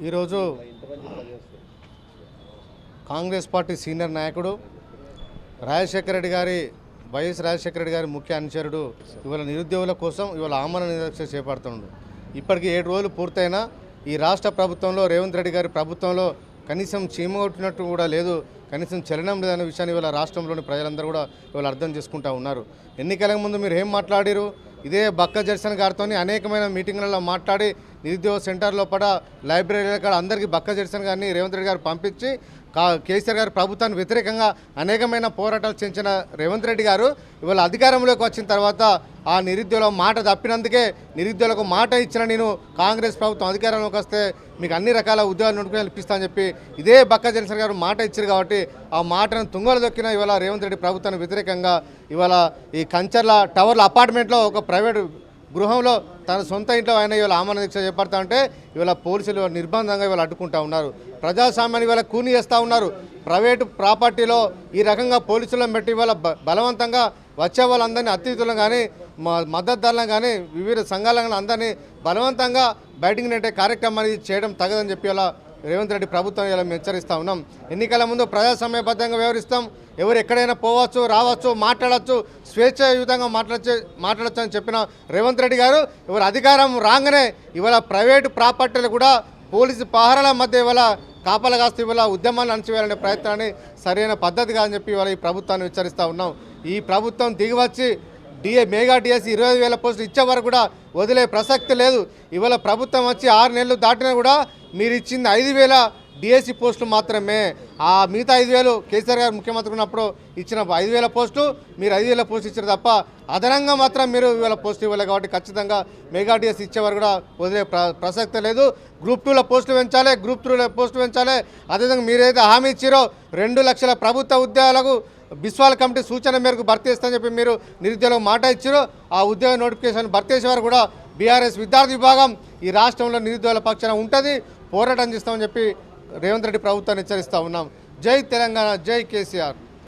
ఈరోజు Congress party senior నాయకుడు రాజశేఖర రెడ్డి గారి వైఎస్ రాజశేఖర రెడ్డి గారి ముఖ్య అనుచరుడు ఇవాళ నిరుద్యోగుల కోసం ఇవాళ ఆమరణ నిరాక్ష చేపడుతున్నాడు. ఇప్పటికి 7 రోజులు పూర్తయినా ఈ రాష్ట్ర ప్రభుత్వంలో రేవంత్ రెడ్డి గారి ప్రభుత్వంలో కనీసం చీమగొట్టినట్టు కూడా లేదు, కనీసం చలనం లేదనే విషయాన్ని ఇవాళ రాష్ట్రంలోని ప్రజలందరూ కూడా ఇవాళ అర్థం చేసుకుంటూ ఉన్నారు. ఎన్నికల ముందు మీరు ఏం మాట్లాడారు? ఇదే బక్క జర్సన్ గారితో అనేకమైన మీటింగ్లలో మాట్లాడి నిరుద్యోగ సెంటర్లో పడ లైబ్రరీల కాడ అందరికీ బక్క జర్సన్ గారిని రేవంత్ రెడ్డి గారు పంపించి కేసీఆర్ గారి ప్రభుత్వానికి వ్యతిరేకంగా అనేకమైన పోరాటాలు చేసిన రేవంత్ రెడ్డి గారు ఇవాళ అధికారంలోకి వచ్చిన తర్వాత ఆ నిరుద్యోగుల మాట తప్పినందుకే నిరుద్యోగులకు మాట ఇచ్చిన నేను కాంగ్రెస్ ప్రభుత్వం అధికారంలోకి వస్తే మీకు అన్ని రకాల ఉద్యోగాలు నోటిఫికేషన్ ఇప్పిస్తానని చెప్పి ఇదే బక్క జర్సన్ గారు మాట ఇచ్చారు. కాబట్టి ఆ మాటను తుంగలు దొక్కిన ఇవాళ రేవంత్ రెడ్డి ప్రభుత్వానికి వ్యతిరేకంగా ఇవాళ ఈ కంచర్ల టవర్ల అపార్ట్మెంట్లో ఒక ప్రైవేటు గృహంలో తన సొంత ఇంట్లో ఆయన ఇవాళ ఆమరణ దీక్ష చేపడతా ఉంటే ఇవాళ పోలీసులు నిర్బంధంగా ఇవాళ అడ్డుకుంటా ఉన్నారు. ప్రజాస్వామ్యాన్ని ఇవాళ కూని చేస్తూ ఉన్నారు. ప్రైవేటు ప్రాపర్టీలో ఈ రకంగా పోలీసులను పెట్టి ఇవాళ బలవంతంగా వచ్చే వాళ్ళందరినీ అతిథులను కానీ మద్దతుదారులను కానీ వివిధ సంఘాలను అందరినీ బలవంతంగా బయటికి నెట్టే కార్యక్రమాన్ని చేయడం తగదని చెప్పి ఇలా రేవంత్ రెడ్డి ప్రభుత్వం ఇలా మేము హెచ్చరిస్తూ ఉన్నాం. ఎన్నికల ముందు ప్రజాస్వామ్యబద్ధంగా వ్యవహరిస్తాం, ఎవరు ఎక్కడైనా పోవచ్చు, రావచ్చు, మాట్లాడచ్చు, స్వేచ్ఛాయుతంగా మాట్లాడచ్చు అని చెప్పిన రేవంత్ రెడ్డి గారు ఇవాళ అధికారం రాగానే ఇవాళ ప్రైవేటు ప్రాపర్టీలు కూడా పోలీసు పహారాల మధ్య ఇవాళ కాపలా కాస్తూ ఇవాళ ఉద్యమాన్ని అణచివేయాలనే ప్రయత్నాన్ని సరైన పద్ధతి కాదని చెప్పి ఇవాళ ఈ ప్రభుత్వాన్ని హెచ్చరిస్తూ ఉన్నాం. ఈ ప్రభుత్వం దిగివచ్చి మెగా డిఎస్సి 25,000 పోస్టులు ఇచ్చే వరకు కూడా వదిలే ప్రసక్తి లేదు. ఇవాళ ప్రభుత్వం వచ్చి 6 నెలలు దాటినా కూడా మీరు ఇచ్చింది 5,000 డిఎస్సి పోస్టులు మాత్రమే. ఆ మిగతా 5,000 కేసీఆర్ గారు ముఖ్యమంత్రి ఉన్నప్పుడు ఇచ్చిన 5,000 పోస్టు మీరు 5,000 పోస్టు ఇచ్చారు తప్ప అదనంగా మాత్రం మీరు ఇవాళ పోస్టు ఇవ్వలేదు. కాబట్టి ఖచ్చితంగా మెగా డిఎస్సి ఇచ్చేవారు కూడా వదిలే ప్రసక్తి లేదు. గ్రూప్ 2లో పోస్టులు పెంచాలి, గ్రూప్ 3లో పోస్టులు పెంచాలి. అదేవిధంగా మీరైతే హామీ ఇచ్చారో 2 లక్షల ప్రభుత్వ ఉద్యోగాలకు బిస్వాల్ కమిటీ సూచన మేరకు భర్తీ చేస్తామని చెప్పి మీరు నిరుద్యోగులకు మాట ఇచ్చారు. ఆ ఉద్యోగ నోటిఫికేషన్ భర్తీ చేసేవారు కూడా బీఆర్ఎస్ విద్యార్థి విభాగం ఈ రాష్ట్రంలో నిరుద్యోగుల పక్షాన ఉంటుంది, పోరాటం చేస్తామని చెప్పి రేవంత్ రెడ్డి ప్రభుత్వాన్ని హెచ్చరిస్తూ ఉన్నాం. జై తెలంగాణ, జై కేసీఆర్.